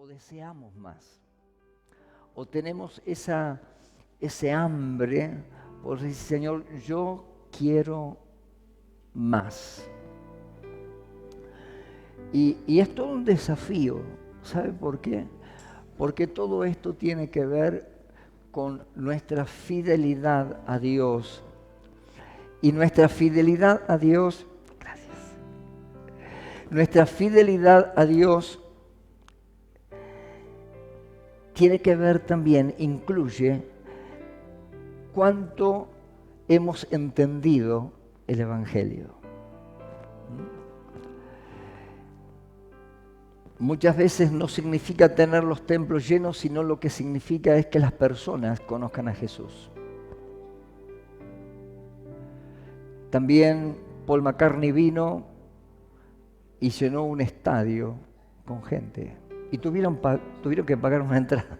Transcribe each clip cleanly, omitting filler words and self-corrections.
o deseamos más, o tenemos ese hambre por decir, Señor, yo quiero más. Y es todo un desafío. ¿Sabe por qué? Porque todo esto tiene que ver con nuestra fidelidad a Dios. Y nuestra fidelidad a Dios, gracias. Nuestra fidelidad a Dios tiene que ver también, incluye cuánto hemos entendido el Evangelio. Muchas veces no significa tener los templos llenos, sino lo que significa es que las personas conozcan a Jesús. También Paul McCartney vino y llenó un estadio con gente y tuvieron que pagar una entrada.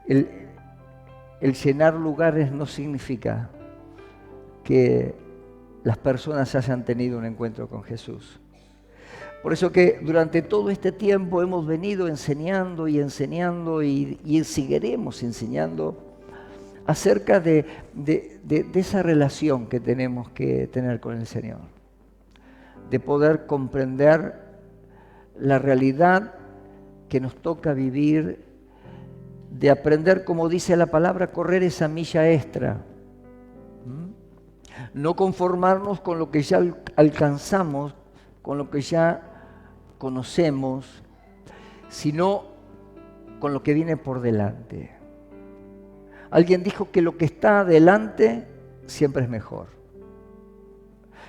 El llenar lugares no significa que las personas hayan tenido un encuentro con Jesús. Por eso que durante todo este tiempo hemos venido enseñando y seguiremos enseñando acerca de esa relación que tenemos que tener con el Señor, de poder comprender la realidad que nos toca vivir, de aprender, como dice la palabra, correr esa milla extra. No conformarnos con lo que ya alcanzamos, con lo que ya conocemos, sino con lo que viene por delante. Alguien dijo que lo que está adelante siempre es mejor.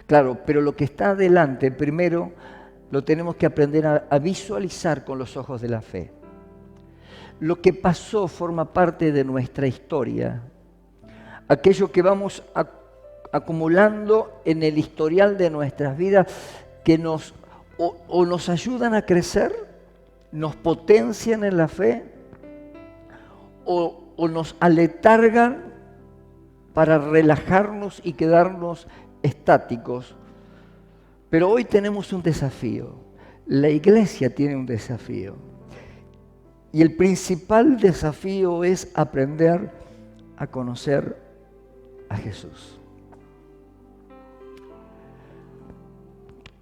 Claro, pero lo que está adelante primero lo tenemos que aprender a visualizar con los ojos de la fe. Lo que pasó forma parte de nuestra historia. Aquello que vamos acumulando en el historial de nuestras vidas que nos ayudan a crecer, nos potencian en la fe o nos aletargan para relajarnos y quedarnos estáticos. Pero hoy tenemos un desafío. La iglesia tiene un desafío. Y el principal desafío es aprender a conocer a Jesús.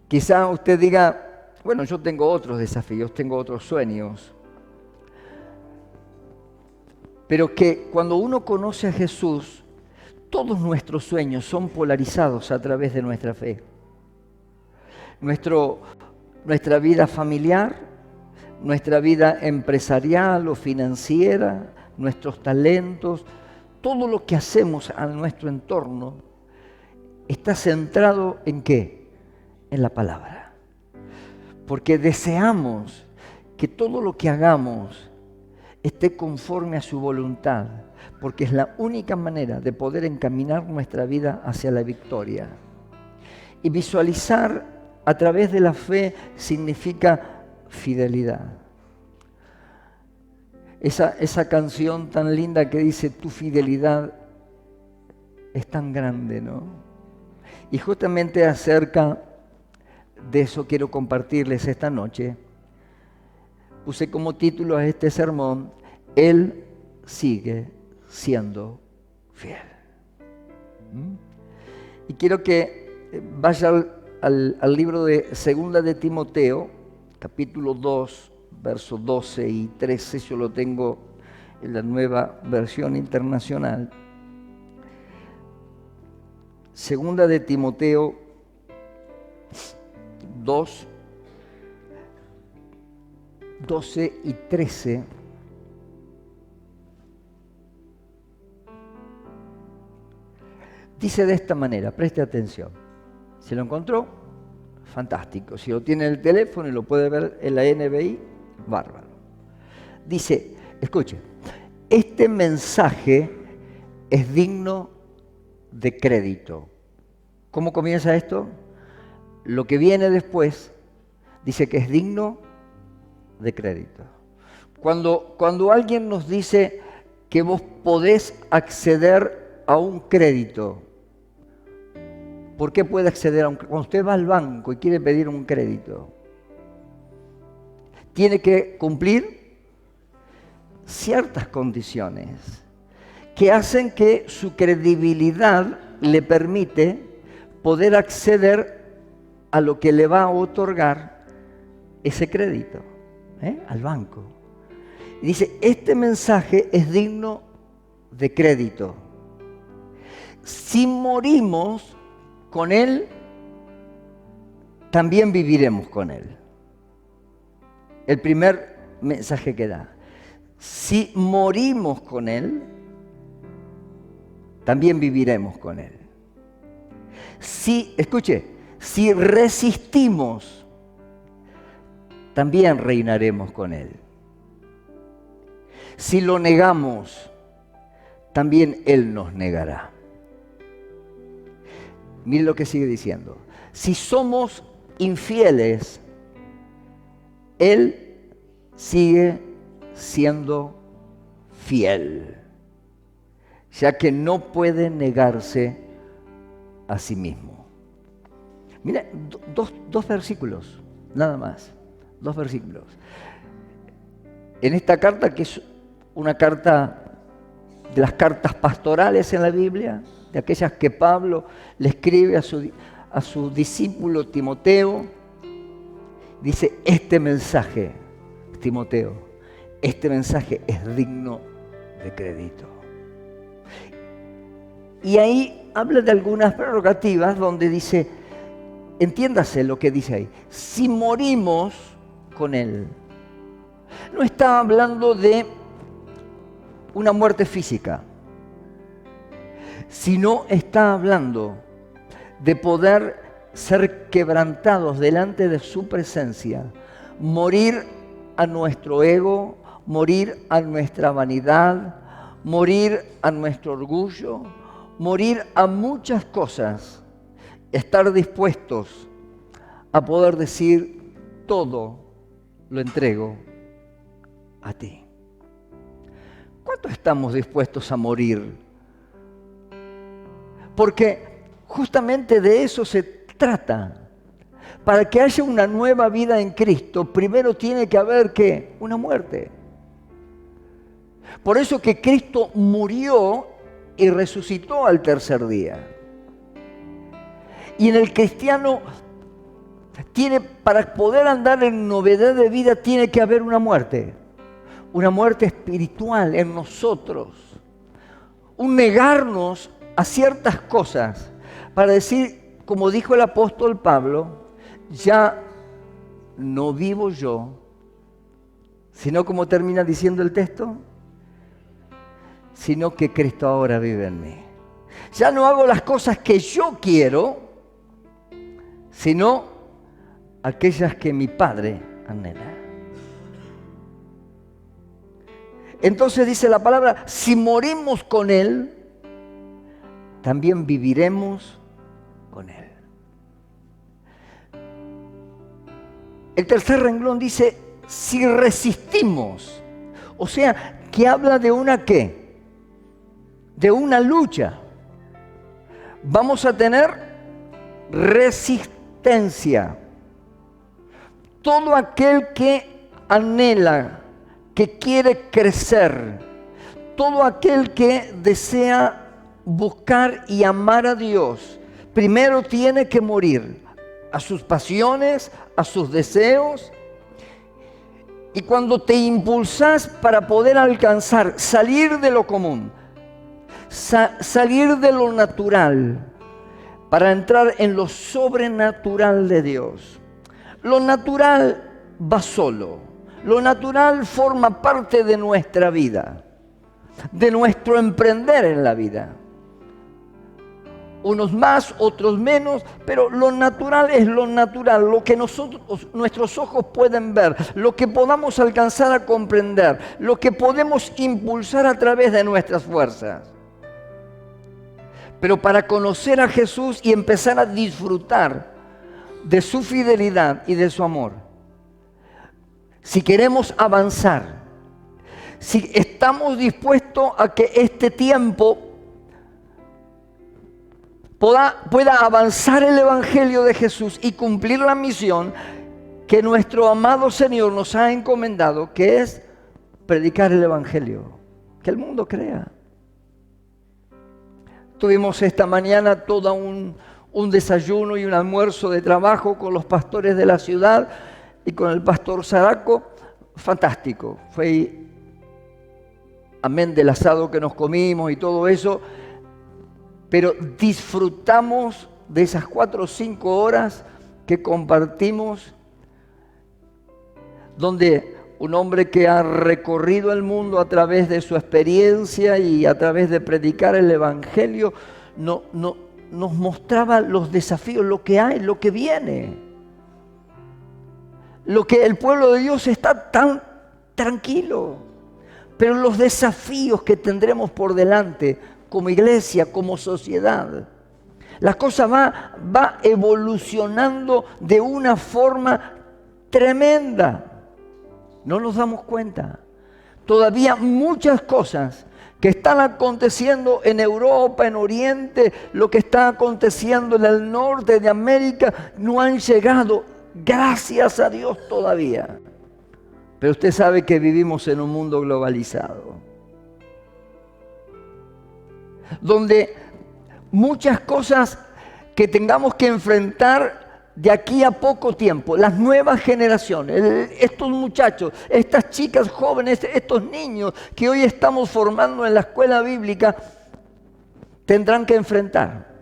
Quizá usted diga, bueno, yo tengo otros desafíos, tengo otros sueños. Pero que cuando uno conoce a Jesús, todos nuestros sueños son polarizados a través de nuestra fe. Nuestra vida familiar, nuestra vida empresarial o financiera, nuestros talentos, todo lo que hacemos a nuestro entorno está centrado ¿en qué? En la palabra. Porque deseamos que todo lo que hagamos esté conforme a su voluntad, porque es la única manera de poder encaminar nuestra vida hacia la victoria. Y visualizar a través de la fe significa fidelidad. Esa canción tan linda que dice, tu fidelidad es tan grande, ¿no? Y justamente acerca de eso quiero compartirles esta noche. Puse como título a este sermón, Él sigue siendo fiel. Y quiero que vaya al libro de Segunda de Timoteo, capítulo 2, versos 12 y 13, yo lo tengo en la Nueva Versión Internacional. Segunda de Timoteo 2, 12 y 13. Dice de esta manera, preste atención. ¿Se lo encontró? Fantástico. Si lo tiene en el teléfono y lo puede ver en la NBI, bárbaro. Dice, escuche, este mensaje es digno de crédito. ¿Cómo comienza esto? Lo que viene después dice que es digno de crédito. Cuando alguien nos dice que vos podés acceder a un crédito, ¿por qué puede acceder a un crédito? Cuando usted va al banco y quiere pedir un crédito, tiene que cumplir ciertas condiciones que hacen que su credibilidad le permite poder acceder a lo que le va a otorgar ese crédito, al banco. Y dice, este mensaje es digno de crédito. Si morimos con él, también viviremos con él. El primer mensaje que da. Si morimos con él, también viviremos con él. Si resistimos, también reinaremos con él. Si lo negamos, también él nos negará. Miren lo que sigue diciendo. Si somos infieles, él sigue siendo fiel, ya que no puede negarse a sí mismo. Mira, dos versículos, nada más, 2 versículos. En esta carta, que es una carta de las cartas pastorales en la Biblia, de aquellas que Pablo le escribe a su discípulo Timoteo, dice, este mensaje, Timoteo, este mensaje es digno de crédito. Y ahí habla de algunas prerrogativas donde dice, entiéndase lo que dice ahí, si morimos con él. No está hablando de una muerte física, sino está hablando de poder ser quebrantados delante de su presencia, morir a nuestro ego, morir a nuestra vanidad, morir a nuestro orgullo, morir a muchas cosas, estar dispuestos a poder decir, todo lo entrego a ti. ¿Cuánto estamos dispuestos a morir? Porque justamente de eso se trata. Para que haya una nueva vida en Cristo, primero tiene que haber, ¿qué? Una muerte. Por eso que Cristo murió y resucitó al tercer día. Y en el cristiano, para poder andar en novedad de vida, tiene que haber una muerte. Una muerte espiritual en nosotros. Un negarnos a ciertas cosas para decir, como dijo el apóstol Pablo, ya no vivo yo, sino como termina diciendo el texto, sino que Cristo ahora vive en mí. Ya no hago las cosas que yo quiero, sino aquellas que mi Padre anhela. Entonces dice la palabra, si morimos con Él, también viviremos con Él. El tercer renglón dice, si resistimos. O sea, que habla de una ¿qué? De una lucha. Vamos a tener resistencia. Todo aquel que anhela, que quiere crecer, todo aquel que desea buscar y amar a Dios, primero tiene que morir a sus pasiones, a sus deseos. Y cuando te impulsas para poder alcanzar, salir de lo común, salir de lo natural, para entrar en lo sobrenatural de Dios. Lo natural va solo. Lo natural forma parte de nuestra vida, de nuestro emprender en la vida. Unos más, otros menos, pero lo natural es lo natural, lo que nuestros ojos pueden ver, lo que podamos alcanzar a comprender, lo que podemos impulsar a través de nuestras fuerzas. Pero para conocer a Jesús y empezar a disfrutar de su fidelidad y de su amor, si queremos avanzar, si estamos dispuestos a que este tiempo pueda avanzar el Evangelio de Jesús y cumplir la misión, que nuestro amado Señor nos ha encomendado, que es predicar el Evangelio, que el mundo crea. Tuvimos esta mañana todo un desayuno y un almuerzo de trabajo con los pastores de la ciudad y con el pastor Zaraco. Fantástico. Fue amén del asado que nos comimos y todo eso, pero disfrutamos de esas 4 o 5 horas que compartimos, donde un hombre que ha recorrido el mundo a través de su experiencia y a través de predicar el Evangelio, nos mostraba los desafíos, lo que hay, lo que viene. Lo que el pueblo de Dios está tan tranquilo, pero los desafíos que tendremos por delante como iglesia, como sociedad, la cosa va evolucionando de una forma tremenda. No nos damos cuenta. Todavía muchas cosas que están aconteciendo en Europa, en Oriente, lo que está aconteciendo en el norte de América, no han llegado, gracias a Dios, todavía. Pero usted sabe que vivimos en un mundo globalizado, donde muchas cosas que tengamos que enfrentar de aquí a poco tiempo, las nuevas generaciones, estos muchachos, estas chicas jóvenes, estos niños que hoy estamos formando en la escuela bíblica, tendrán que enfrentar.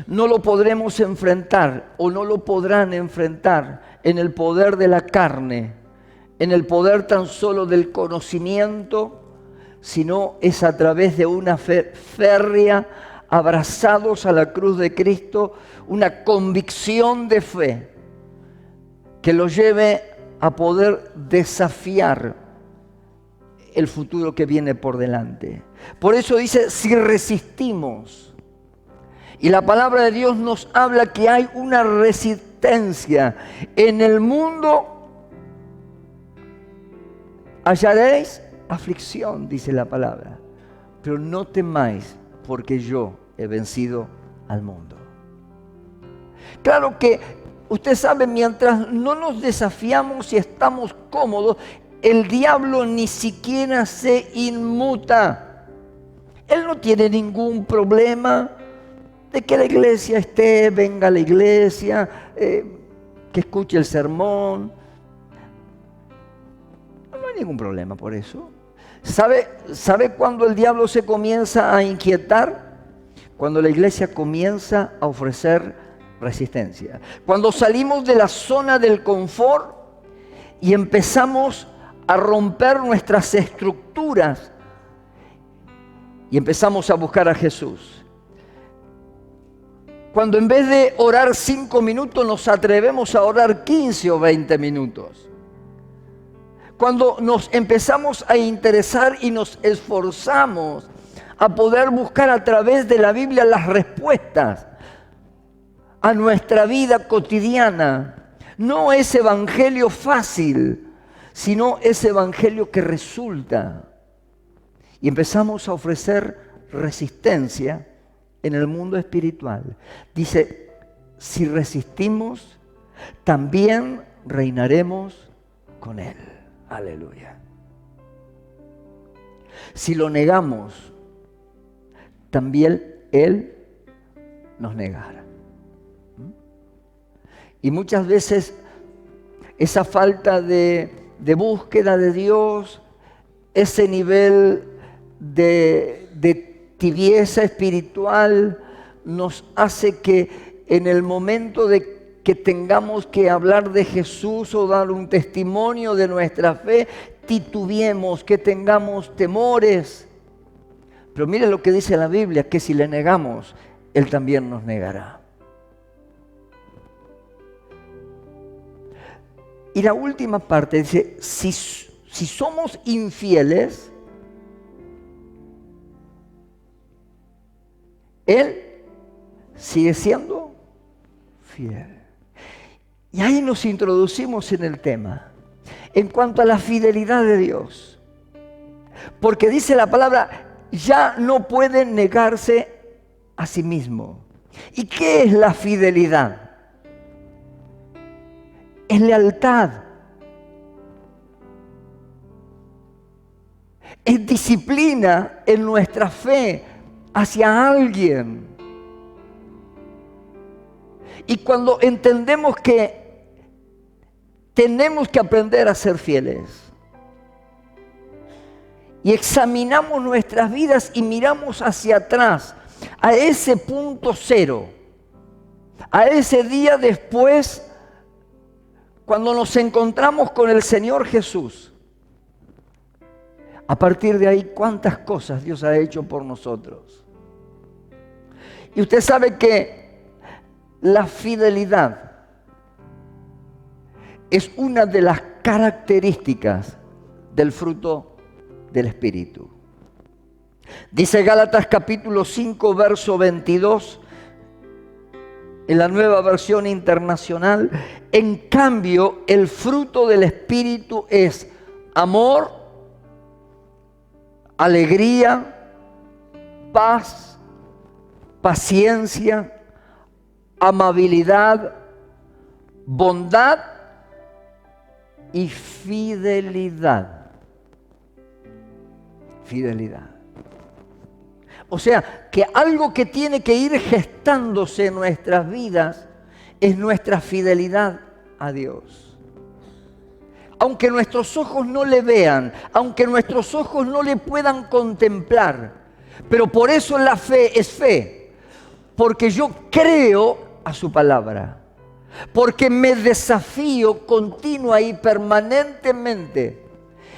No lo podremos enfrentar o no lo podrán enfrentar en el poder de la carne, en el poder tan solo del conocimiento, sino es a través de una fe férrea, abrazados a la cruz de Cristo, una convicción de fe que los lleve a poder desafiar el futuro que viene por delante. Por eso dice, si resistimos, y la palabra de Dios nos habla que hay una resistencia en el mundo, hallaréis aflicción, dice la palabra, pero no temáis, porque yo he vencido al mundo. Claro que usted sabe, mientras no nos desafiamos y estamos cómodos, el diablo ni siquiera se inmuta. Él no tiene ningún problema de que la iglesia esté, venga a la iglesia, que escuche el sermón. No hay ningún problema por eso. ¿Sabe cuándo el diablo se comienza a inquietar? Cuando la iglesia comienza a ofrecer resistencia. Cuando salimos de la zona del confort y empezamos a romper nuestras estructuras y empezamos a buscar a Jesús. Cuando en vez de orar 5 minutos nos atrevemos a orar 15 o 20 minutos. Cuando nos empezamos a interesar y nos esforzamos a poder buscar a través de la Biblia las respuestas a nuestra vida cotidiana. No es evangelio fácil, sino es evangelio que resulta. Y empezamos a ofrecer resistencia en el mundo espiritual. Dice, si resistimos, también reinaremos con Él. Aleluya. Si lo negamos, también Él nos negará. Y muchas veces esa falta de búsqueda de Dios, ese nivel de tibieza espiritual, nos hace que en el momento de que tengamos que hablar de Jesús o dar un testimonio de nuestra fe, titubeemos, que tengamos temores. Pero mire lo que dice la Biblia, que si le negamos, Él también nos negará. Y la última parte dice, si somos infieles, Él sigue siendo fiel. Y ahí nos introducimos en el tema, en cuanto a la fidelidad de Dios. Porque dice la palabra, ya no puede negarse a sí mismo. ¿Y qué es la fidelidad? es lealtad. Es disciplina en nuestra fe hacia alguien. Y cuando entendemos que tenemos que aprender a ser fieles y examinamos nuestras vidas y miramos hacia atrás, a ese punto cero, a ese día después, cuando nos encontramos con el Señor Jesús, a partir de ahí, cuántas cosas Dios ha hecho por nosotros. Y usted sabe que la fidelidad es una de las características del fruto del Espíritu. Dice Gálatas capítulo 5, verso 22, en la Nueva Versión Internacional: en cambio, el fruto del Espíritu es amor, alegría, paz, paciencia, amabilidad, bondad y fidelidad. Fidelidad. O sea, que algo que tiene que ir gestándose en nuestras vidas es nuestra fidelidad a Dios. Aunque nuestros ojos no le vean, aunque nuestros ojos no le puedan contemplar, pero por eso la fe es fe, porque yo creo a su palabra, porque me desafío continua y permanentemente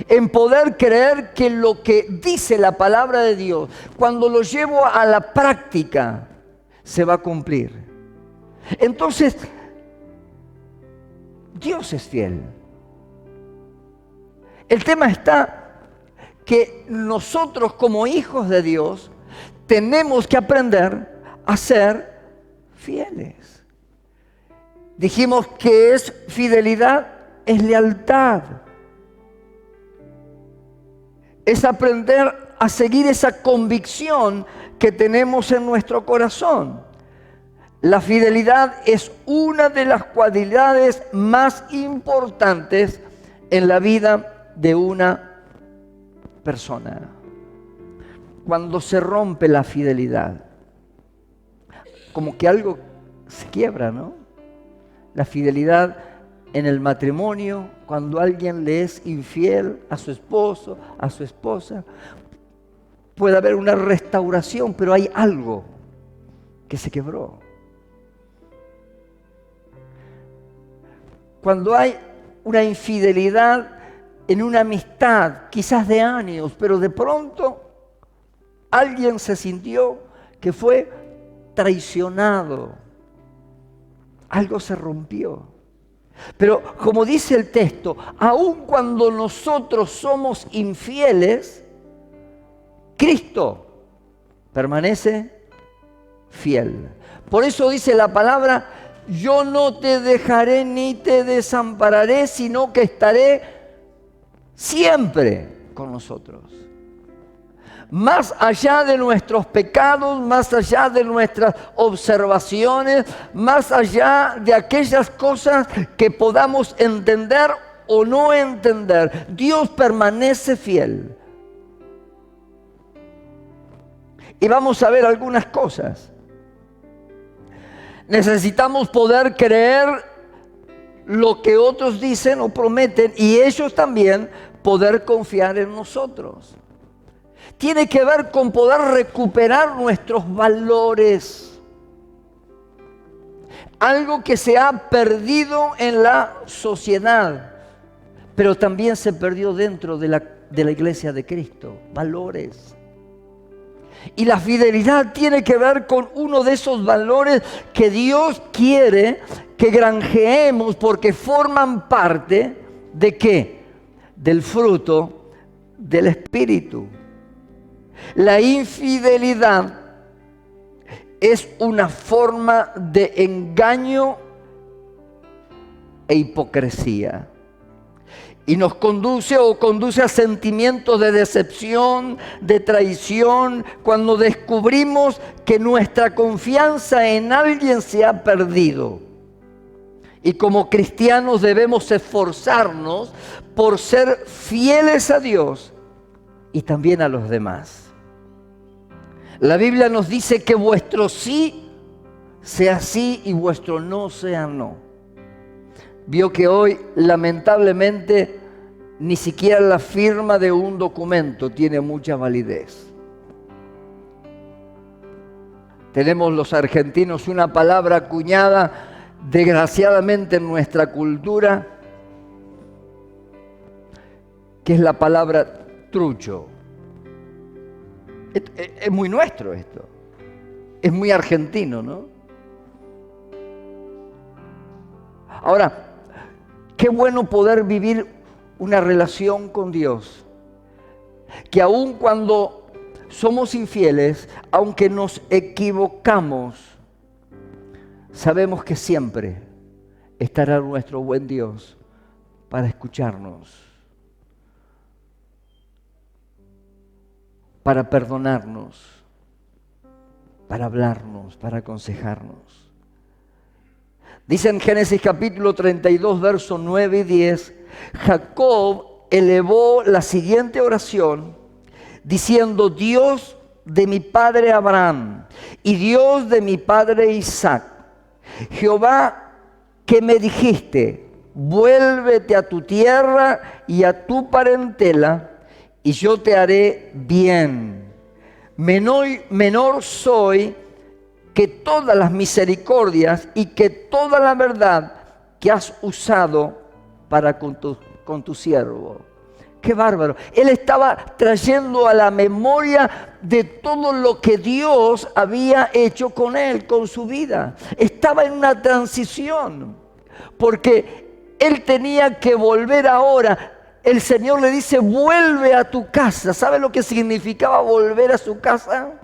en poder creer que lo que dice la palabra de Dios, cuando lo llevo a la práctica, se va a cumplir. Entonces, Dios es fiel. El tema está que nosotros como hijos de Dios tenemos que aprender a ser fieles. Dijimos que es fidelidad, es lealtad. Es aprender a seguir esa convicción que tenemos en nuestro corazón. La fidelidad es una de las cualidades más importantes en la vida de una persona. Cuando se rompe la fidelidad, como que algo se quiebra, ¿no? La fidelidad en el matrimonio, cuando alguien le es infiel a su esposo, a su esposa, puede haber una restauración, pero hay algo que se quebró. Cuando hay una infidelidad en una amistad, quizás de años, pero de pronto alguien se sintió que fue traicionado. Algo se rompió. Pero como dice el texto, aun cuando nosotros somos infieles, Cristo permanece fiel. Por eso dice la palabra: yo no te dejaré ni te desampararé, sino que estaré siempre con nosotros. Más allá de nuestros pecados, más allá de nuestras observaciones, más allá de aquellas cosas que podamos entender o no entender, Dios permanece fiel. Y vamos a ver algunas cosas. Necesitamos poder creer lo que otros dicen o prometen, y ellos también poder confiar en nosotros. Tiene que ver con poder recuperar nuestros valores. Algo que se ha perdido en la sociedad, pero también se perdió dentro de la iglesia de Cristo. Valores. Y la fidelidad tiene que ver con uno de esos valores que Dios quiere que granjeemos, porque forman parte ¿de qué? Del fruto del Espíritu. La infidelidad es una forma de engaño e hipocresía. Y nos conduce a sentimientos de decepción, de traición, cuando descubrimos que nuestra confianza en alguien se ha perdido. Y como cristianos debemos esforzarnos por ser fieles a Dios y también a los demás. La Biblia nos dice que vuestro sí sea sí y vuestro no sea no. Vio que hoy, lamentablemente, ni siquiera la firma de un documento tiene mucha validez. Tenemos los argentinos una palabra acuñada desgraciadamente en nuestra cultura, que es la palabra trucho. Es muy nuestro esto. Es muy argentino, ¿no? Ahora, qué bueno poder vivir una relación con Dios, que aun cuando somos infieles, aunque nos equivocamos, sabemos que siempre estará nuestro buen Dios para escucharnos, para perdonarnos, para hablarnos, para aconsejarnos. Dice en Génesis capítulo 32, versos 9 y 10, Jacob elevó la siguiente oración diciendo: Dios de mi padre Abraham y Dios de mi padre Isaac, Jehová, que me dijiste, vuélvete a tu tierra y a tu parentela, y yo te haré bien. Menor soy que todas las misericordias y que toda la verdad que has usado para con tu siervo. ¡Qué bárbaro! Él estaba trayendo a la memoria de todo lo que Dios había hecho con él, con su vida. Estaba en una transición, porque él tenía que volver ahora. El Señor le dice: vuelve a tu casa. ¿Sabe lo que significaba volver a su casa?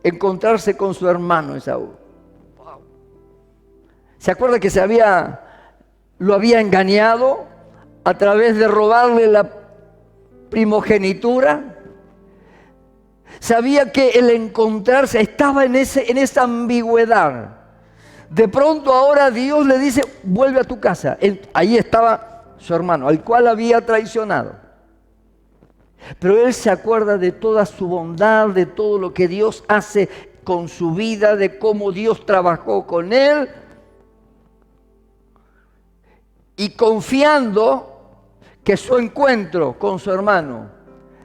Encontrarse con su hermano Esaú. Wow. ¿Se acuerda que lo había engañado a través de robarle la primogenitura? Sabía que el encontrarse estaba en esa ambigüedad. De pronto ahora Dios le dice: vuelve a tu casa. Ahí estaba su hermano, al cual había traicionado. Pero él se acuerda de toda su bondad, de todo lo que Dios hace con su vida, de cómo Dios trabajó con él. Y confiando que su encuentro con su hermano,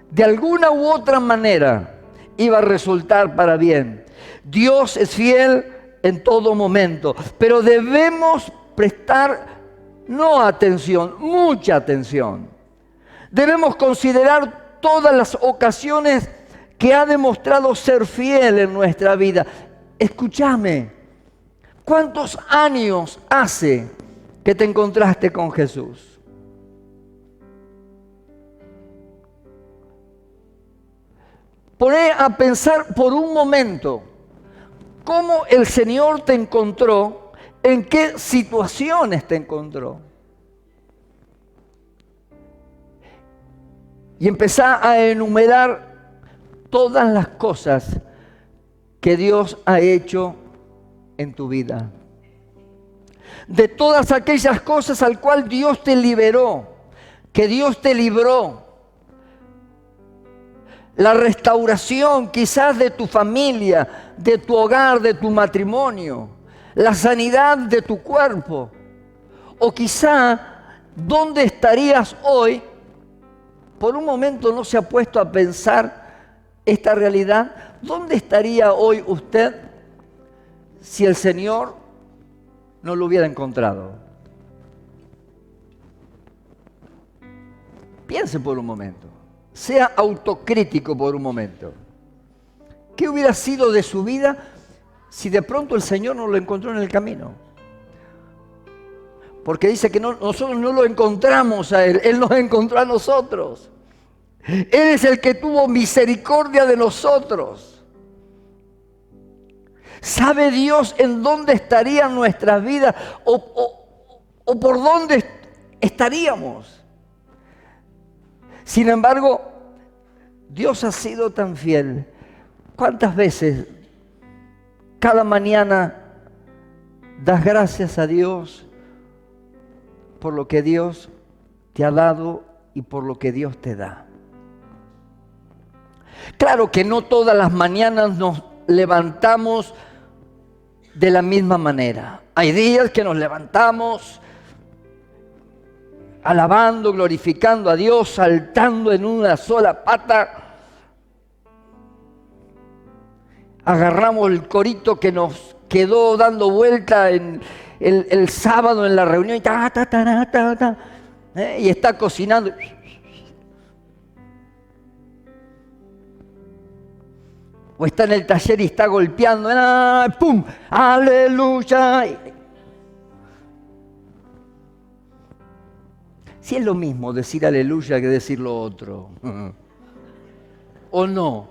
de alguna u otra manera, iba a resultar para bien. Dios es fiel en todo momento, pero debemos prestar no atención, mucha atención. Debemos considerar todas las ocasiones que ha demostrado ser fiel en nuestra vida. Escúchame, ¿cuántos años hace que te encontraste con Jesús? Poné a pensar por un momento cómo el Señor te encontró, en qué situaciones te encontró. Y empezá a enumerar todas las cosas que Dios ha hecho en tu vida. De todas aquellas cosas al cual Dios te liberó, que Dios te libró. La restauración quizás de tu familia, de tu hogar, de tu matrimonio. La sanidad de tu cuerpo. O quizá, ¿dónde estarías hoy? Por un momento no se ha puesto a pensar esta realidad. ¿Dónde estaría hoy usted si el Señor no lo hubiera encontrado? Piense por un momento. Sea autocrítico por un momento. ¿Qué hubiera sido de su vida si de pronto el Señor no lo encontró en el camino? Porque dice que nosotros no lo encontramos a Él, Él nos encontró a nosotros. Él es el que tuvo misericordia de nosotros. ¿Sabe Dios en dónde estarían nuestras vidas o por dónde estaríamos? Sin embargo, Dios ha sido tan fiel. ¿Cuántas veces cada mañana das gracias a Dios por lo que Dios te ha dado y por lo que Dios te da. Claro que no todas las mañanas nos levantamos de la misma manera. Hay días que nos levantamos alabando, glorificando a Dios, saltando en una sola pata. Agarramos el corito que nos quedó dando vuelta en el sábado en la reunión y está cocinando. O está en el taller y está golpeando. ¡Pum! ¡Aleluya! Si es lo mismo decir aleluya que decir lo otro. ¿O no?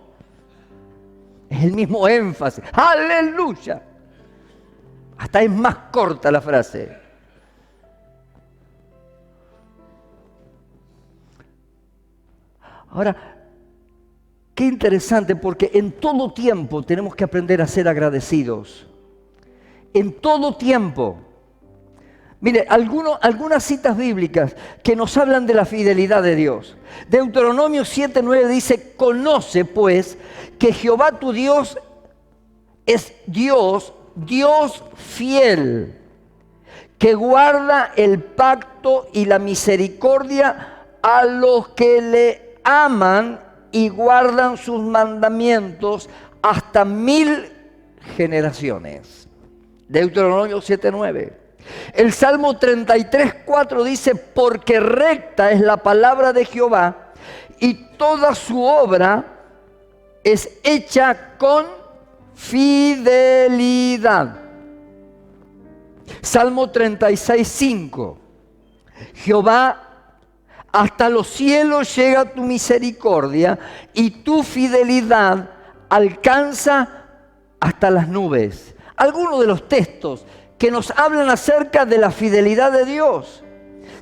Es el mismo énfasis. ¡Aleluya! Hasta es más corta la frase. Ahora, qué interesante, porque en todo tiempo tenemos que aprender a ser agradecidos. En todo tiempo. Mire, algunas citas bíblicas que nos hablan de la fidelidad de Dios. Deuteronomio 7:9 dice: conoce pues que Jehová tu Dios es Dios fiel, que guarda el pacto y la misericordia a los que le aman y guardan sus mandamientos hasta 1000 generaciones. Deuteronomio 7:9. El Salmo 33:4 dice: porque recta es la palabra de Jehová y toda su obra es hecha con fidelidad. Salmo 36:5. Jehová, hasta los cielos llega tu misericordia y tu fidelidad alcanza hasta las nubes. Algunos de los textos que nos hablan acerca de la fidelidad de Dios.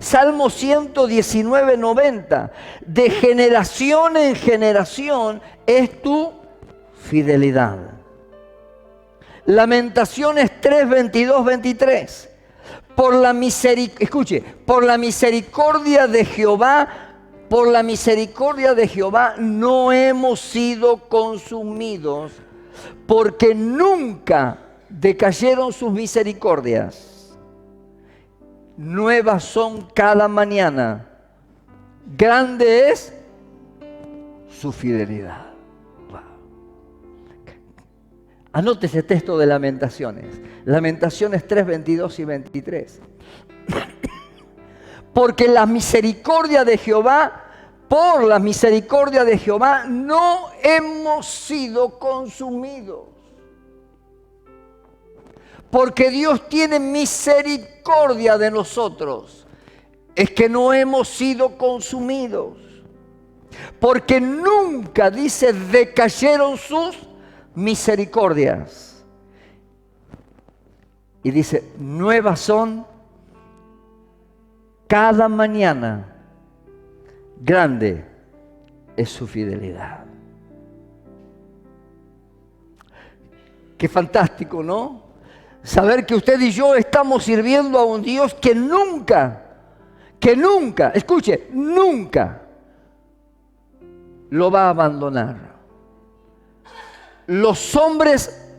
Salmo 119:90. De generación en generación es tu fidelidad. Lamentaciones 3:22-23. Por la misericordia de Jehová no hemos sido consumidos, porque nunca decayeron sus misericordias. Nuevas son cada mañana. Grande es su fidelidad. Wow. Anote ese texto de Lamentaciones. Lamentaciones 3:22 y 23. Porque por la misericordia de Jehová, no hemos sido consumidos. Porque Dios tiene misericordia de nosotros, es que no hemos sido consumidos. Porque nunca, dice, decayeron sus misericordias. Y dice, nuevas son cada mañana, grande es su fidelidad. Qué fantástico, ¿no? Saber que usted y yo estamos sirviendo a un Dios que nunca, escuche, nunca lo va a abandonar. Los hombres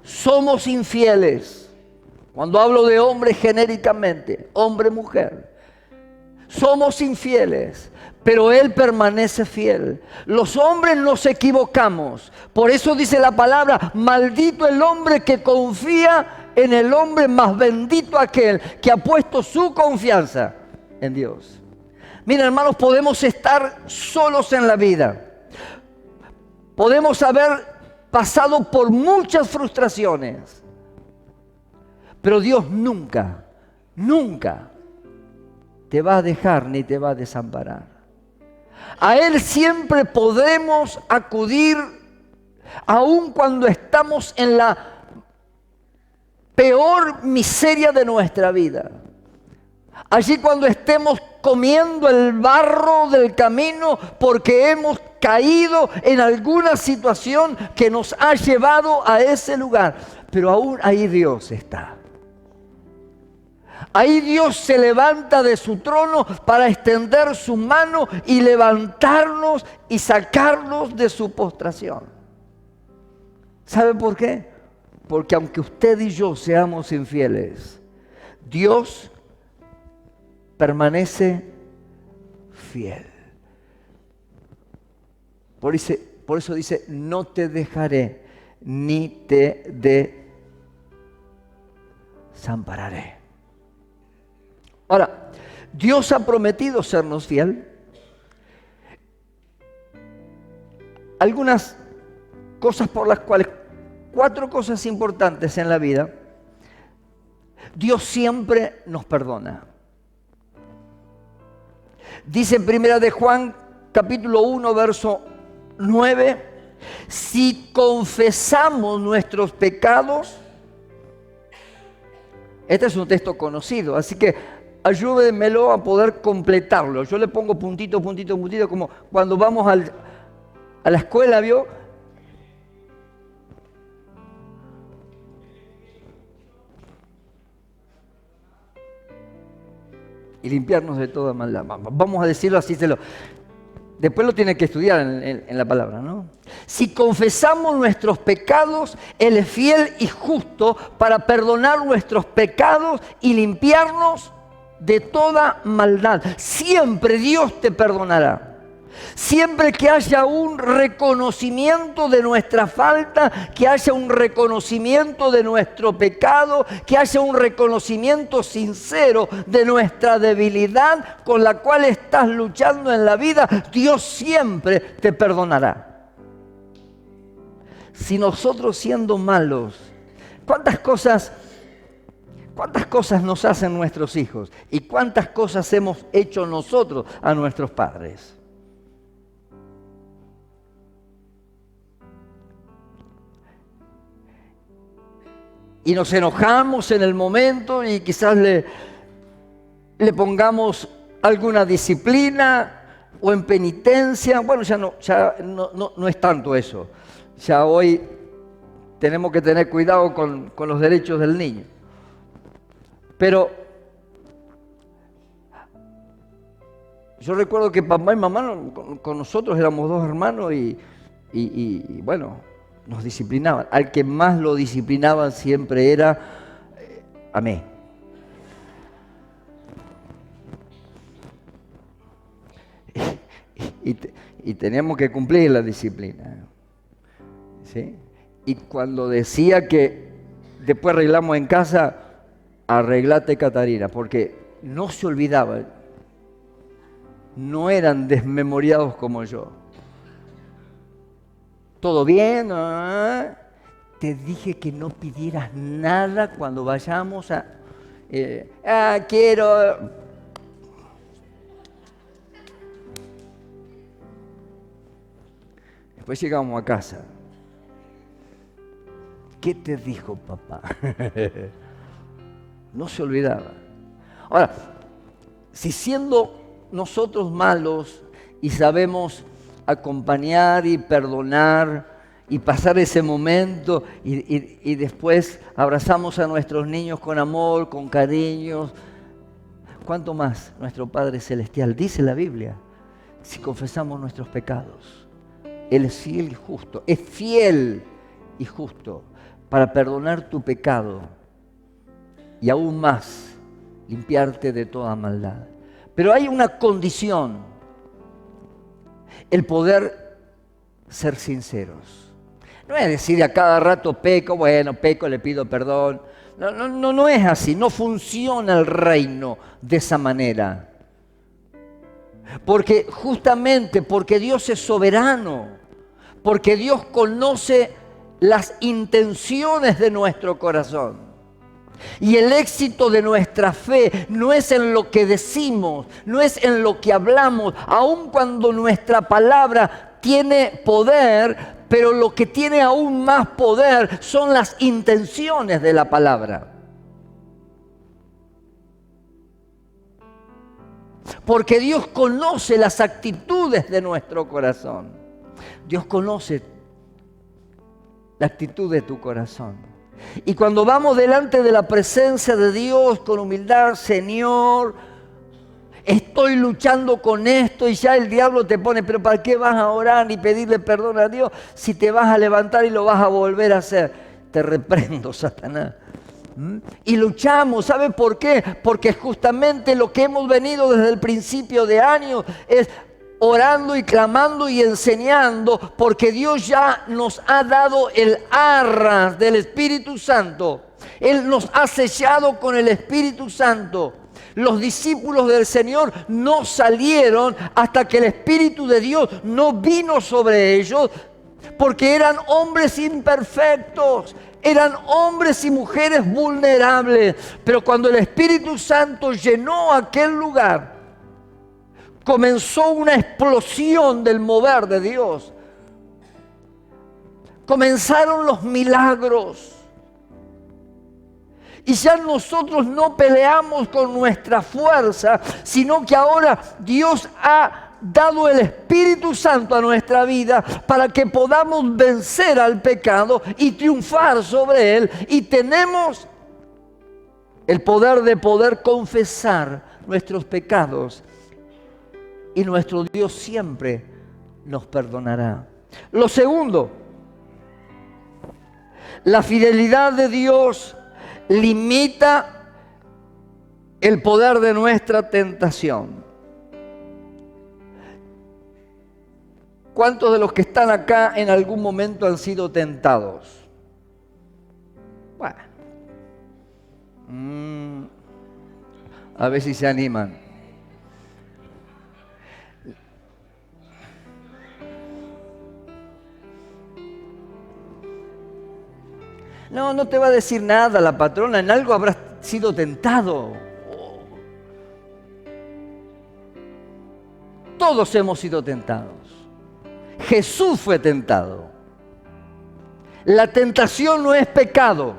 somos infieles. Cuando hablo de hombre genéricamente, hombre, mujer, somos infieles, pero Él permanece fiel. Los hombres nos equivocamos. Por eso dice la palabra, maldito el hombre que confía en el hombre, más bendito aquel que ha puesto su confianza en Dios. Miren, hermanos, podemos estar solos en la vida. Podemos haber pasado por muchas frustraciones. Pero Dios nunca te va a dejar ni te va a desamparar. A Él siempre podemos acudir, aun cuando estamos en la peor miseria de nuestra vida. Allí cuando estemos comiendo el barro del camino porque hemos caído en alguna situación que nos ha llevado a ese lugar. Pero aún ahí Dios está. Ahí Dios se levanta de su trono para extender su mano y levantarnos y sacarnos de su postración. ¿Sabe por qué? Porque aunque usted y yo seamos infieles, Dios permanece fiel. Por eso dice, no te dejaré ni te desampararé. Ahora, Dios ha prometido sernos fiel. Algunas cosas por las cuales, 4 cosas importantes en la vida. Dios siempre nos perdona. Dice en 1 de Juan, capítulo 1, verso 9, si confesamos nuestros pecados, este es un texto conocido, así que ayúdenmelo a poder completarlo. Yo le pongo puntito, puntito, puntito, como cuando vamos a la escuela, ¿vio? Y limpiarnos de toda maldad. Vamos a decirlo así, después lo tiene que estudiar en la palabra, ¿no? Si confesamos nuestros pecados, Él es fiel y justo para perdonar nuestros pecados y limpiarnos de toda maldad. Siempre Dios te perdonará. Siempre que haya un reconocimiento de nuestra falta, que haya un reconocimiento de nuestro pecado, que haya un reconocimiento sincero de nuestra debilidad con la cual estás luchando en la vida, Dios siempre te perdonará. Si nosotros siendo malos, ¿cuántas cosas nos hacen nuestros hijos? ¿Y cuántas cosas hemos hecho nosotros a nuestros padres? Y nos enojamos en el momento y quizás le pongamos alguna disciplina o en penitencia. Bueno, ya no es tanto eso. Ya hoy tenemos que tener cuidado con los derechos del niño. Pero yo recuerdo que papá y mamá con nosotros éramos 2 hermanos y bueno, nos disciplinaban. Al que más lo disciplinaban siempre era a mí. Y teníamos que cumplir la disciplina, ¿sí? Y cuando decía que después arreglamos en casa, arreglate Catarina, porque no se olvidaban, no eran desmemoriados como yo. ¿Todo bien? Te dije que no pidieras nada cuando vayamos a... quiero... Después llegamos a casa. ¿Qué te dijo papá? No se olvidaba. Ahora, si siendo nosotros malos y sabemos acompañar y perdonar y pasar ese momento y después abrazamos a nuestros niños con amor, con cariño, ¿cuánto más nuestro Padre Celestial? Dice la Biblia, si confesamos nuestros pecados, Él es fiel y justo, es fiel y justo para perdonar tu pecado y aún más limpiarte de toda maldad. Pero hay una condición: el poder ser sinceros. No es decir a cada rato peco, bueno, peco, le pido perdón. No es así, no funciona el reino de esa manera. Porque justamente porque Dios es soberano, porque Dios conoce las intenciones de nuestro corazón. Y el éxito de nuestra fe no es en lo que decimos, no es en lo que hablamos, aun cuando nuestra palabra tiene poder, pero lo que tiene aún más poder son las intenciones de la palabra. Porque Dios conoce las actitudes de nuestro corazón. Dios conoce la actitud de tu corazón. Y cuando vamos delante de la presencia de Dios con humildad, Señor, estoy luchando con esto, y ya el diablo te pone, pero ¿para qué vas a orar y pedirle perdón a Dios si te vas a levantar y lo vas a volver a hacer? Te reprendo, Satanás. Y luchamos, ¿sabe por qué? Porque justamente lo que hemos venido desde el principio de año es orando y clamando y enseñando, porque Dios ya nos ha dado el arras del Espíritu Santo. Él nos ha sellado con el Espíritu Santo. Los discípulos del Señor no salieron hasta que el Espíritu de Dios no vino sobre ellos, porque eran hombres imperfectos, eran hombres y mujeres vulnerables. Pero cuando el Espíritu Santo llenó aquel lugar, comenzó una explosión del mover de Dios. Comenzaron los milagros. Y ya nosotros no peleamos con nuestra fuerza, sino que ahora Dios ha dado el Espíritu Santo a nuestra vida para que podamos vencer al pecado y triunfar sobre él. Y tenemos el poder de poder confesar nuestros pecados. Y nuestro Dios siempre nos perdonará. Lo segundo, la fidelidad de Dios limita el poder de nuestra tentación. ¿Cuántos de los que están acá en algún momento han sido tentados? Bueno, a ver si se animan. No, no te va a decir nada la patrona, en algo habrás sido tentado. Todos hemos sido tentados. Jesús fue tentado. La tentación no es pecado.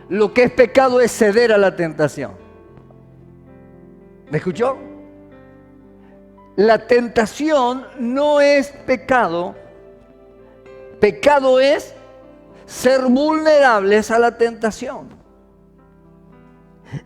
Lo que es pecado es ceder a la tentación. ¿Me escuchó? La tentación no es pecado. Pecado es ser vulnerables a la tentación.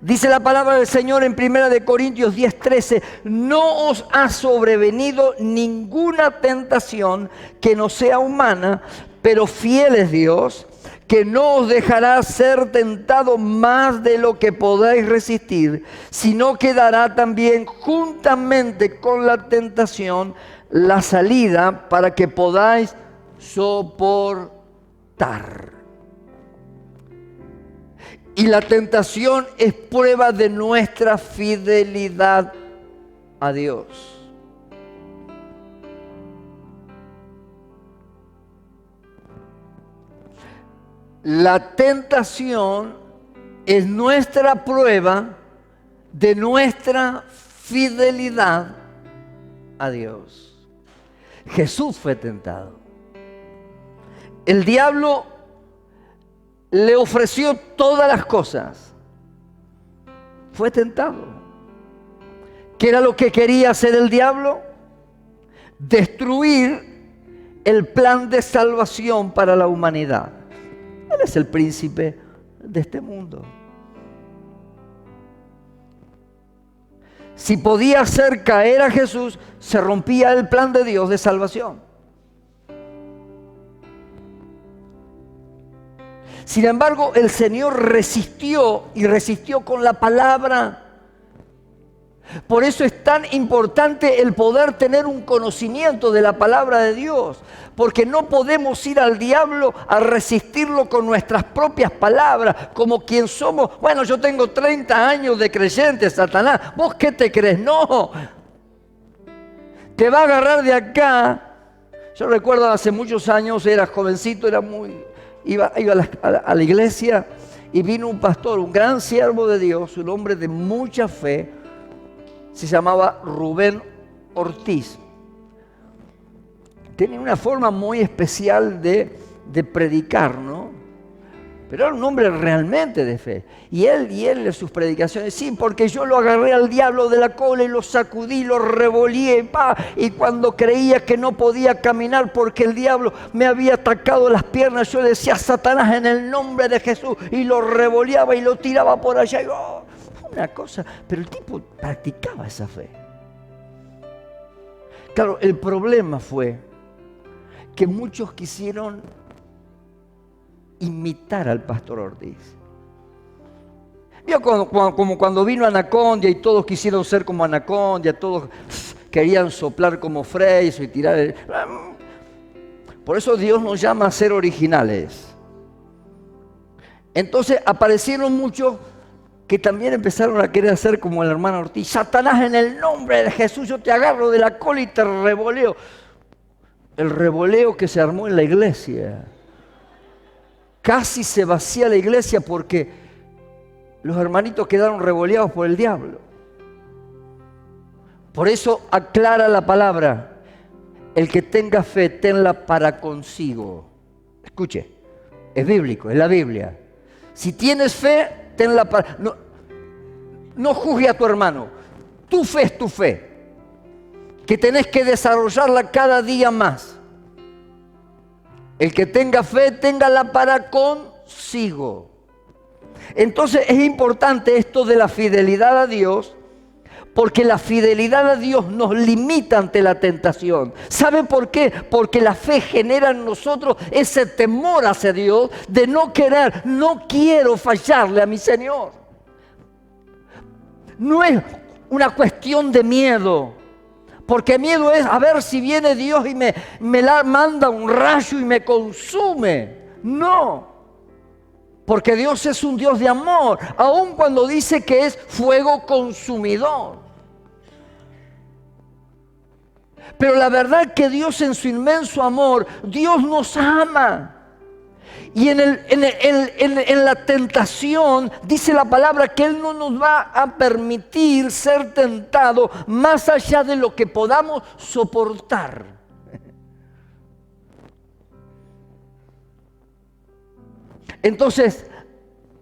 Dice la palabra del Señor en 1 Corintios 10:13: no os ha sobrevenido ninguna tentación que no sea humana, pero fiel es Dios, que no os dejará ser tentado más de lo que podáis resistir, sino que dará también juntamente con la tentación la salida para que podáis soportar. Y la tentación es prueba de nuestra fidelidad a Dios. La tentación es nuestra prueba de nuestra fidelidad a Dios. Jesús fue tentado. El diablo le ofreció todas las cosas. Fue tentado. ¿Qué era lo que quería hacer el diablo? Destruir el plan de salvación para la humanidad. Él es el príncipe de este mundo. Si podía hacer caer a Jesús, se rompía el plan de Dios de salvación. Sin embargo, el Señor resistió y resistió con la palabra. Por eso es tan importante el poder tener un conocimiento de la palabra de Dios, porque no podemos ir al diablo a resistirlo con nuestras propias palabras, como quien somos. Bueno, yo tengo 30 años de creyente, Satanás. ¿Vos qué te crees? No. Te va a agarrar de acá. Yo recuerdo hace muchos años, era jovencito, iba a la iglesia, y vino un pastor, un gran siervo de Dios, un hombre de mucha fe. Se llamaba Rubén Ortiz. Tenía una forma muy especial de predicar, ¿no? Pero era un hombre realmente de fe. Y él en sus predicaciones, sí, porque yo lo agarré al diablo de la cola y lo sacudí, lo revolví, y cuando creía que no podía caminar porque el diablo me había atacado las piernas, yo decía, Satanás, en el nombre de Jesús, y lo revoleaba y lo tiraba por allá. Y, una cosa, pero el tipo practicaba esa fe. Claro, el problema fue que muchos quisieron imitar al pastor Ortiz. Vio como cuando vino Anacondia y todos quisieron ser como Anacondia, todos querían soplar como Freixo y tirar. Por eso Dios nos llama a ser originales. Entonces aparecieron muchos que también empezaron a querer hacer como el hermano Ortiz. Satanás, en el nombre de Jesús, yo te agarro de la cola y te revoleo. El revoleo que se armó en la iglesia. Casi se vacía la iglesia porque los hermanitos quedaron revoleados por el diablo. Por eso aclara la palabra: el que tenga fe, tenla para consigo. Escuche, es bíblico, es la Biblia. Si tienes fe, tenla para... No juzgue a tu hermano. Tu fe es tu fe, que tenés que desarrollarla cada día más. El que tenga fe, téngala para consigo. Entonces es importante esto de la fidelidad a Dios, porque la fidelidad a Dios nos limita ante la tentación. ¿Saben por qué? Porque la fe genera en nosotros ese temor hacia Dios de no querer, no quiero fallarle a mi Señor. No es una cuestión de miedo. Porque miedo es a ver si viene Dios y me manda un rayo y me consume. No. Porque Dios es un Dios de amor, aun cuando dice que es fuego consumidor. Pero la verdad es que Dios, en su inmenso amor, Dios nos ama. Y en la tentación dice la palabra que Él no nos va a permitir ser tentados más allá de lo que podamos soportar. Entonces,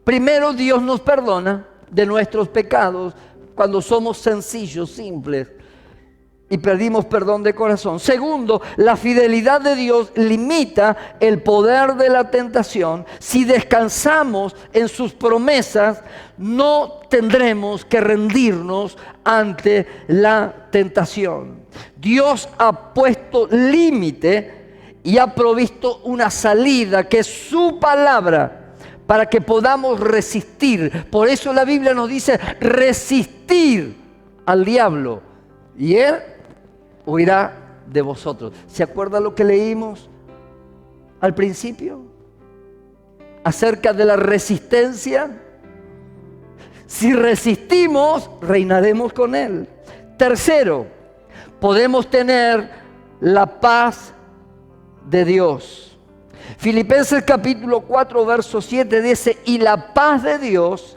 primero Dios nos perdona de nuestros pecados cuando somos sencillos, simples, y pedimos perdón de corazón. Segundo, la fidelidad de Dios limita el poder de la tentación. Si descansamos en sus promesas, no tendremos que rendirnos ante la tentación. Dios ha puesto límite y ha provisto una salida, que es su palabra, para que podamos resistir. Por eso la Biblia nos dice resistir al diablo y él huirá de vosotros. ¿Se acuerda lo que leímos al principio? Acerca de la resistencia. Si resistimos, reinaremos con Él. Tercero, podemos tener la paz de Dios. Filipenses capítulo 4, verso 7 dice: y la paz de Dios,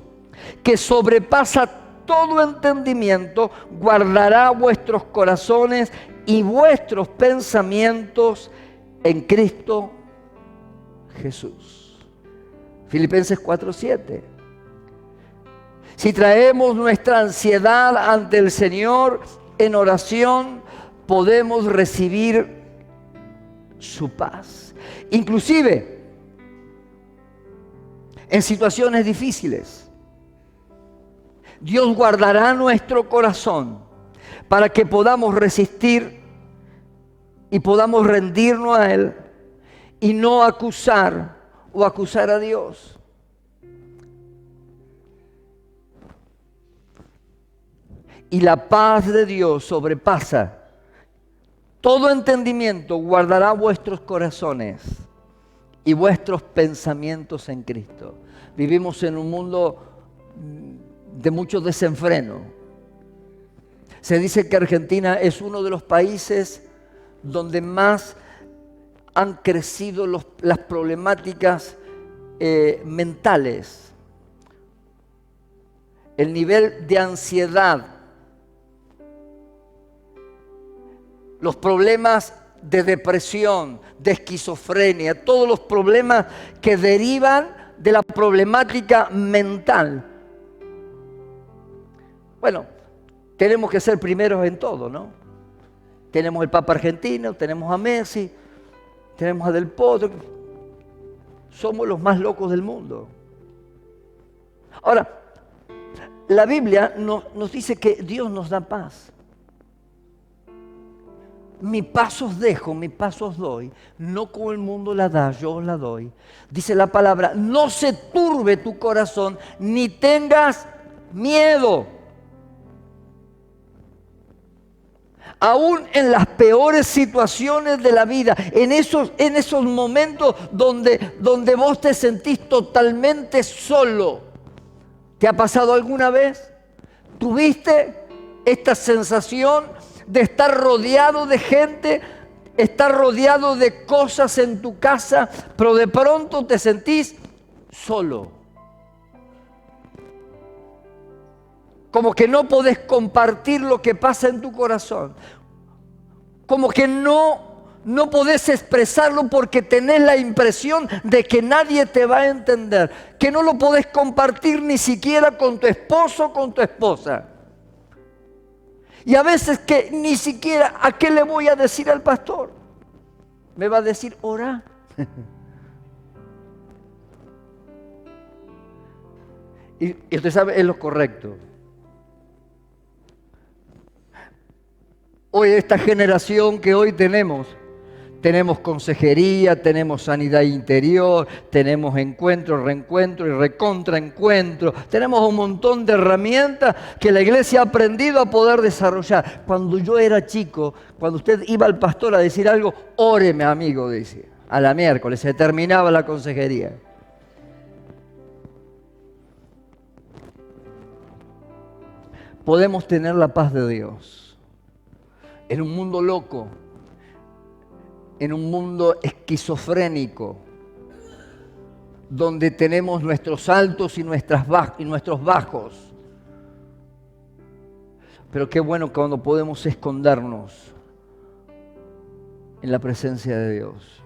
que sobrepasa todo entendimiento, guardará vuestros corazones y vuestros pensamientos en Cristo Jesús. Filipenses 4:7. Si traemos nuestra ansiedad ante el Señor en oración, podemos recibir su paz. Inclusive en situaciones difíciles, Dios guardará nuestro corazón para que podamos resistir y podamos rendirnos a Él y no acusar o acusar a Dios. Y la paz de Dios sobrepasa todo entendimiento, guardará vuestros corazones y vuestros pensamientos en Cristo. Vivimos en un mundo de mucho desenfreno. Se dice que Argentina es uno de los países donde más han crecido las problemáticas mentales. El nivel de ansiedad, los problemas de depresión, de esquizofrenia, todos los problemas que derivan de la problemática mental. Bueno, tenemos que ser primeros en todo, ¿no? Tenemos el Papa argentino, tenemos a Messi, tenemos a Del Potro. Somos los más locos del mundo. Ahora, la Biblia nos dice que Dios nos da paz. Mi paz os dejo, mi paz os doy. No como el mundo la da, yo os la doy. Dice la palabra, no se turbe tu corazón, ni tengas miedo. Aún en las peores situaciones de la vida, en esos momentos donde vos te sentís totalmente solo. ¿Te ha pasado alguna vez? ¿Tuviste esta sensación de estar rodeado de gente, estar rodeado de cosas en tu casa, pero de pronto te sentís solo? Como que no podés compartir lo que pasa en tu corazón. Como que no podés expresarlo porque tenés la impresión de que nadie te va a entender. Que no lo podés compartir ni siquiera con tu esposo o con tu esposa. Y a veces que ni siquiera, ¿a qué le voy a decir al pastor? Me va a decir, orá. Y usted sabe, es lo correcto. Hoy esta generación que hoy tenemos consejería, tenemos sanidad interior, tenemos encuentro, reencuentro y recontraencuentro. Tenemos un montón de herramientas que la iglesia ha aprendido a poder desarrollar. Cuando yo era chico, cuando usted iba al pastor a decir algo, óreme amigo, decía. A la miércoles se terminaba la consejería. Podemos tener la paz de Dios. En un mundo loco, en un mundo esquizofrénico, donde tenemos nuestros altos y nuestros bajos. Pero qué bueno cuando podemos escondernos en la presencia de Dios.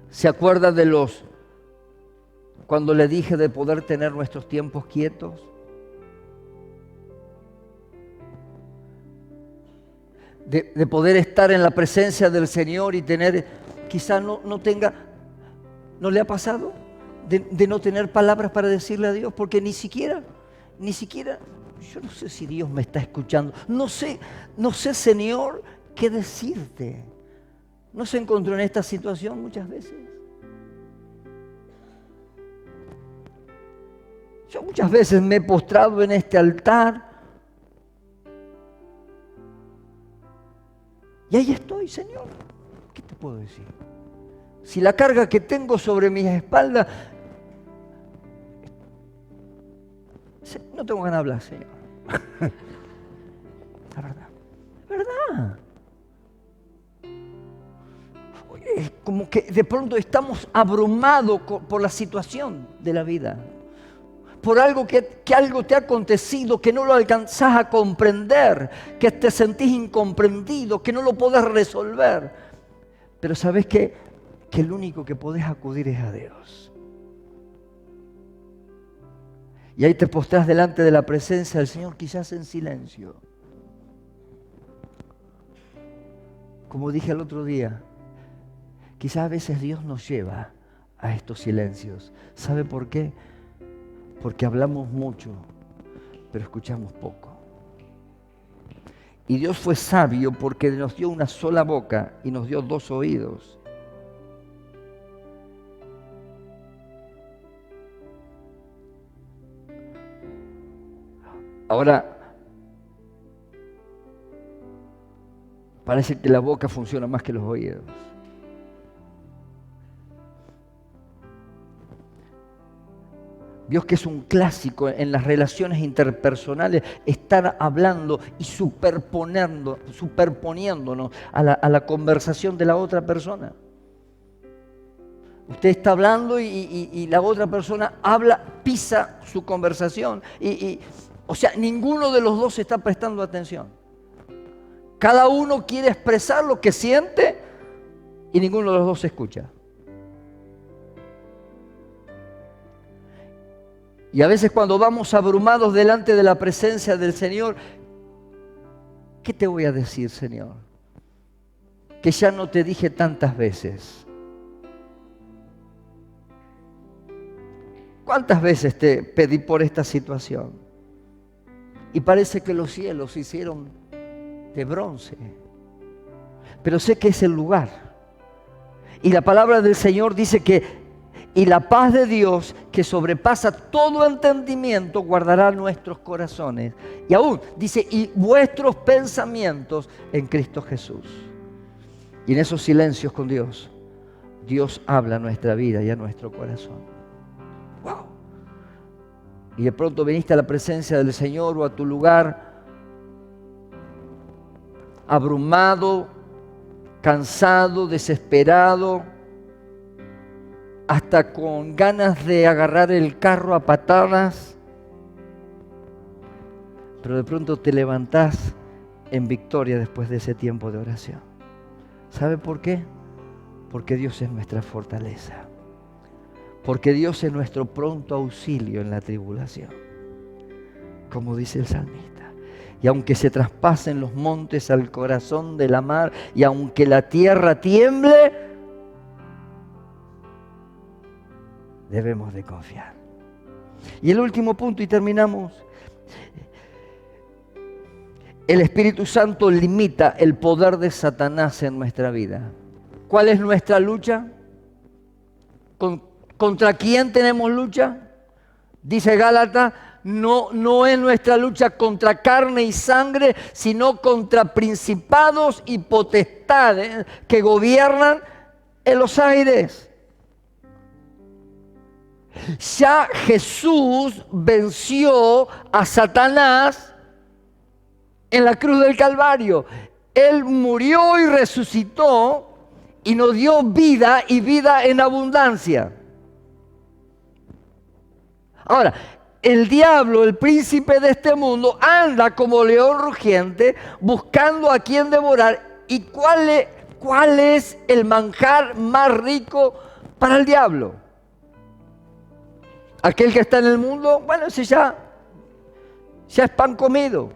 ¿Se acuerda cuando le dije de poder tener nuestros tiempos quietos? De poder estar en la presencia del Señor y tener, quizá no le ha pasado, de no tener palabras para decirle a Dios, porque ni siquiera, yo no sé si Dios me está escuchando, no sé Señor, qué decirte. ¿No se encontró en esta situación muchas veces? Yo muchas veces me he postrado en este altar, y ahí estoy, Señor. ¿Qué te puedo decir? Si la carga que tengo sobre mis espaldas, no tengo ganas de hablar, Señor. La verdad. Es como que de pronto estamos abrumados por la situación de la vida. Por algo que algo te ha acontecido, que no lo alcanzás a comprender, que te sentís incomprendido, que no lo podés resolver. Pero sabés que el único que podés acudir es a Dios. Y ahí te postrás delante de la presencia del Señor, quizás en silencio. Como dije el otro día, quizás a veces Dios nos lleva a estos silencios. ¿Sabe por qué? Porque hablamos mucho, pero escuchamos poco. Y Dios fue sabio porque nos dio una sola boca y nos dio 2 oídos. Ahora, parece que la boca funciona más que los oídos. Dios, que es un clásico en las relaciones interpersonales, estar hablando y superponiéndonos a la conversación de la otra persona. Usted está hablando y la otra persona habla, pisa su conversación. O sea, ninguno de los dos está prestando atención. Cada uno quiere expresar lo que siente y ninguno de los dos escucha. Y a veces cuando vamos abrumados delante de la presencia del Señor, ¿qué te voy a decir, Señor? Que ya no te dije tantas veces. ¿Cuántas veces te pedí por esta situación? Y parece que los cielos se hicieron de bronce. Pero sé que es el lugar. Y la palabra del Señor dice que y la paz de Dios, que sobrepasa todo entendimiento, guardará nuestros corazones. Y aún dice, y vuestros pensamientos en Cristo Jesús. Y en esos silencios con Dios, Dios habla a nuestra vida y a nuestro corazón. ¡Wow! Y de pronto viniste a la presencia del Señor o a tu lugar, abrumado, cansado, desesperado, hasta con ganas de agarrar el carro a patadas, pero de pronto te levantás en victoria después de ese tiempo de oración. ¿Sabe por qué? Porque Dios es nuestra fortaleza, porque Dios es nuestro pronto auxilio en la tribulación, como dice el salmista. Y aunque se traspasen los montes al corazón de la mar, y aunque la tierra tiemble, debemos de confiar. Y el último punto, y terminamos. El Espíritu Santo limita el poder de Satanás en nuestra vida. ¿Cuál es nuestra lucha? ¿Contra quién tenemos lucha? Dice Gálatas, no es nuestra lucha contra carne y sangre, sino contra principados y potestades que gobiernan en los aires. Ya Jesús venció a Satanás en la cruz del Calvario. Él murió y resucitó y nos dio vida y vida en abundancia. Ahora, el diablo, el príncipe de este mundo, anda como león rugiente buscando a quien devorar. ¿Y cuál es el manjar más rico para el diablo? Aquel que está en el mundo, bueno, ese ya es pan comido.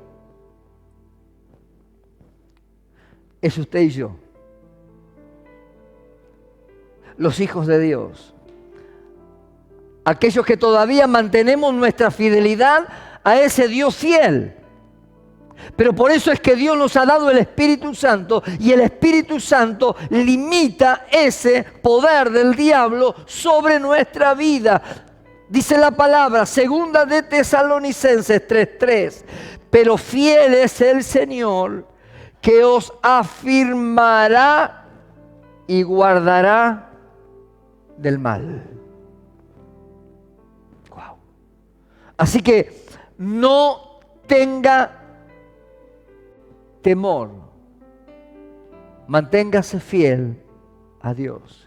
Es usted y yo, los hijos de Dios. Aquellos que todavía mantenemos nuestra fidelidad a ese Dios fiel. Pero por eso es que Dios nos ha dado el Espíritu Santo, y el Espíritu Santo limita ese poder del diablo sobre nuestra vida. Dice la palabra, segunda de Tesalonicenses 3:3, pero fiel es el Señor que os afirmará y guardará del mal. Wow. Así que no tenga temor, manténgase fiel a Dios.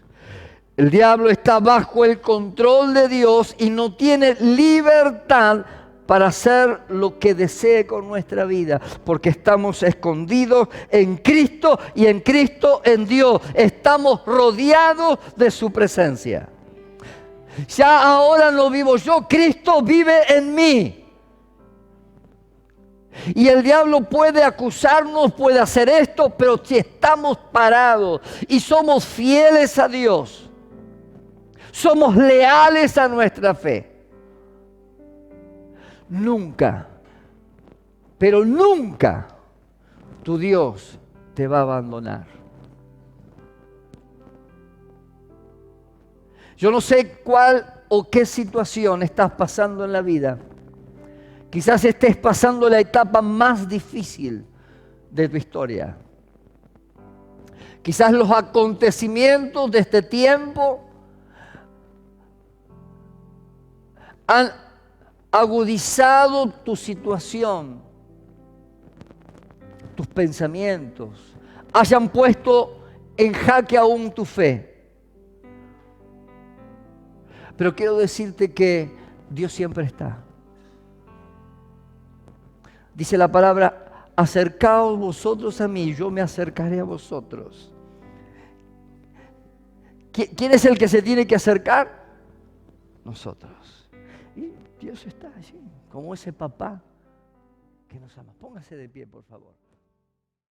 El diablo está bajo el control de Dios y no tiene libertad para hacer lo que desee con nuestra vida, porque estamos escondidos en Cristo y en Cristo en Dios. Estamos rodeados de su presencia. Ya ahora no vivo yo, Cristo vive en mí. Y el diablo puede acusarnos, puede hacer esto, pero si estamos parados y somos fieles a Dios, somos leales a nuestra fe, nunca, pero nunca tu Dios te va a abandonar. Yo no sé cuál o qué situación estás pasando en la vida. Quizás estés pasando la etapa más difícil de tu historia. Quizás los acontecimientos de este tiempo han agudizado tu situación, tus pensamientos, hayan puesto en jaque aún tu fe. Pero quiero decirte que Dios siempre está. Dice la palabra, acercaos vosotros a mí, yo me acercaré a vosotros. ¿Quién es el que se tiene que acercar? Nosotros. Dios está allí, como ese papá que nos ama. Póngase de pie, por favor.